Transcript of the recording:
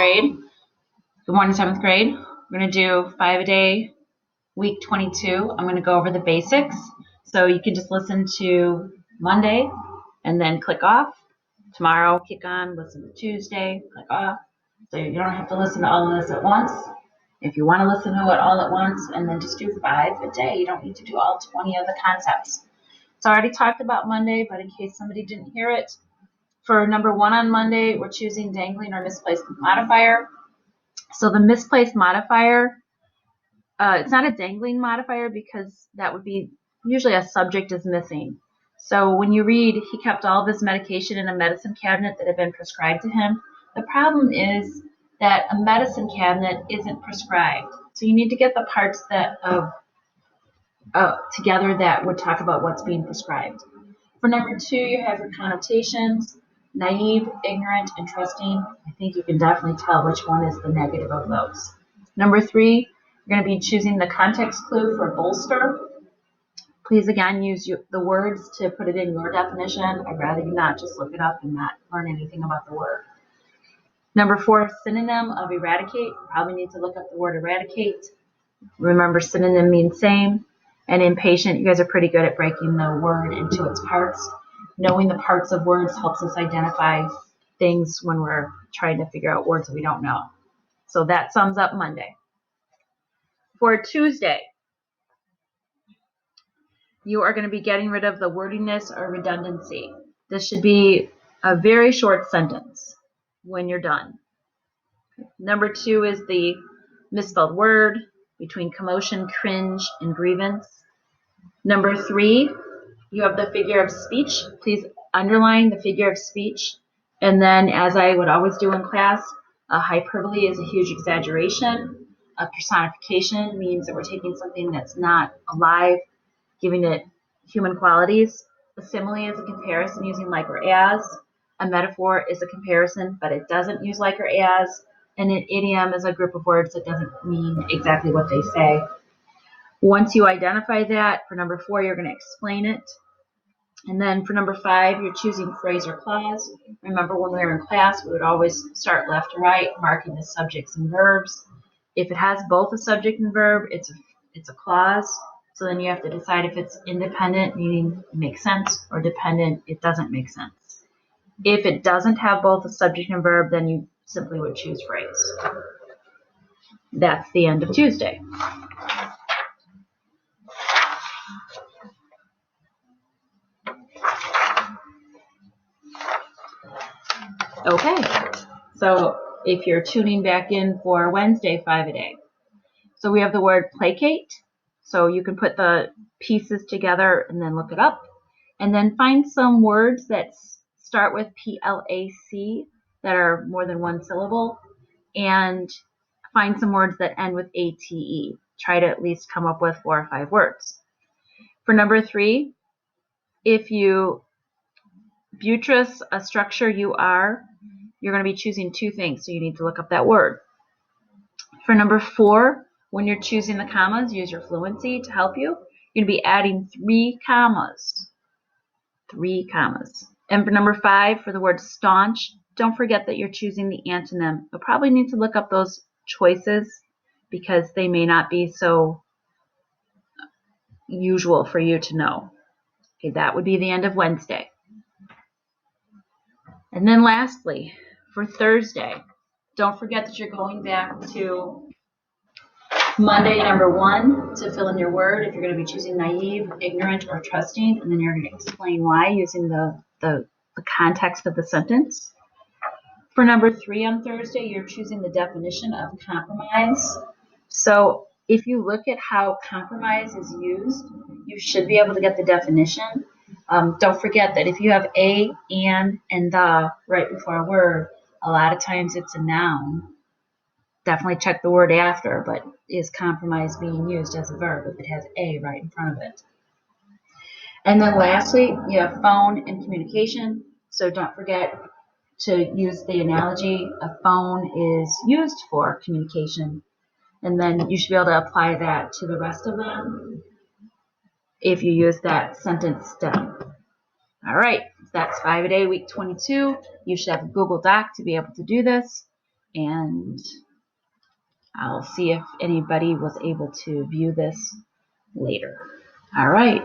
grade. Good morning, 7th grade. We're going to do 5-a-day, week 22. I'm going to go over the basics. So you can just listen to Monday and then click off. Tomorrow, kick on, listen to Tuesday, click off. So you don't have to listen to all of this at once. If you want to listen to it all at once and then just do 5 a day, you don't need to do all 20 of the concepts. So I already talked about Monday, but in case somebody didn't hear it, for number 1 on Monday, we're choosing dangling or misplaced modifier. So the misplaced modifier, it's not a dangling modifier because that would be usually a subject is missing. So when you read, he kept all of his medication in a medicine cabinet that had been prescribed to him. The problem is that a medicine cabinet isn't prescribed. So you need to get the parts that together that would talk about what's being prescribed. For number 2, you have your connotations, naive, ignorant, and trusting. I think you can definitely tell which one is the negative of those. Number 3, you're going to be choosing the context clue for bolster. Please again use the words to put it in your definition. I'd rather you not just look it up and not learn anything about the word. Number 4, synonym of eradicate. You probably need to look up the word eradicate. Remember, synonym means same. And impatient, you guys are pretty good at breaking the word into its parts. Knowing the parts of words helps us identify things when we're trying to figure out words that we don't know. So that sums up Monday. For Tuesday, you are going to be getting rid of the wordiness or redundancy. This should be a very short sentence when you're done. Number 2 is the misspelled word between commotion, cringe, and grievance. Number 3, you have the figure of speech. Please underline the figure of speech. And then, as I would always do in class, a hyperbole is a huge exaggeration. A personification means that we're taking something that's not alive, giving it human qualities. A simile is a comparison using like or as. A metaphor is a comparison, but it doesn't use like or as. And an idiom is a group of words that doesn't mean exactly what they say. Once you identify that, for number 4, you're going to explain it. And then for number 5, you're choosing phrase or clause. Remember, when we were in class, we would always start left to right, marking the subjects and verbs. If it has both a subject and verb, it's a clause. So then you have to decide if it's independent, meaning it makes sense, or dependent, it doesn't make sense. If it doesn't have both a subject and verb, then you simply would choose phrase. That's the end of Tuesday. Okay, so if you're tuning back in for Wednesday, 5-a-day. So we have the word placate. So you can put the pieces together and then look it up. And then find some words that start with PLAC that are more than one syllable. And find some words that end with ATE. Try to at least come up with 4 or 5 words. For number 3, if you buttress a structure you're going to be choosing 2 things, so you need to look up that word. For number 4, when you're choosing the commas, use your fluency to help you. You're going to be adding 3 commas. 3 commas. And for number 5, for the word staunch, don't forget that you're choosing the antonym. You'll probably need to look up those choices because they may not be so usual for you to know. Okay, that would be the end of Wednesday. And then lastly, for Thursday, don't forget that you're going back to Monday, number 1, to fill in your word. If you're going to be choosing naive, ignorant, or trusting, and then you're going to explain why using the context of the sentence. For number 3 on Thursday, you're choosing the definition of compromise. So if you look at how compromise is used, you should be able to get the definition. Don't forget that if you have a, and the right before a word, a lot of times it's a noun. Definitely check the word after, but is compromise being used as a verb if it has a right in front of it? And then lastly, you have phone and communication. So don't forget to use the analogy. A phone is used for communication. And then you should be able to apply that to the rest of them if you use that sentence stem. All right, that's 5-a-day, week 22. You should have a Google Doc to be able to do this. and I'll see if anybody was able to view this later. All right.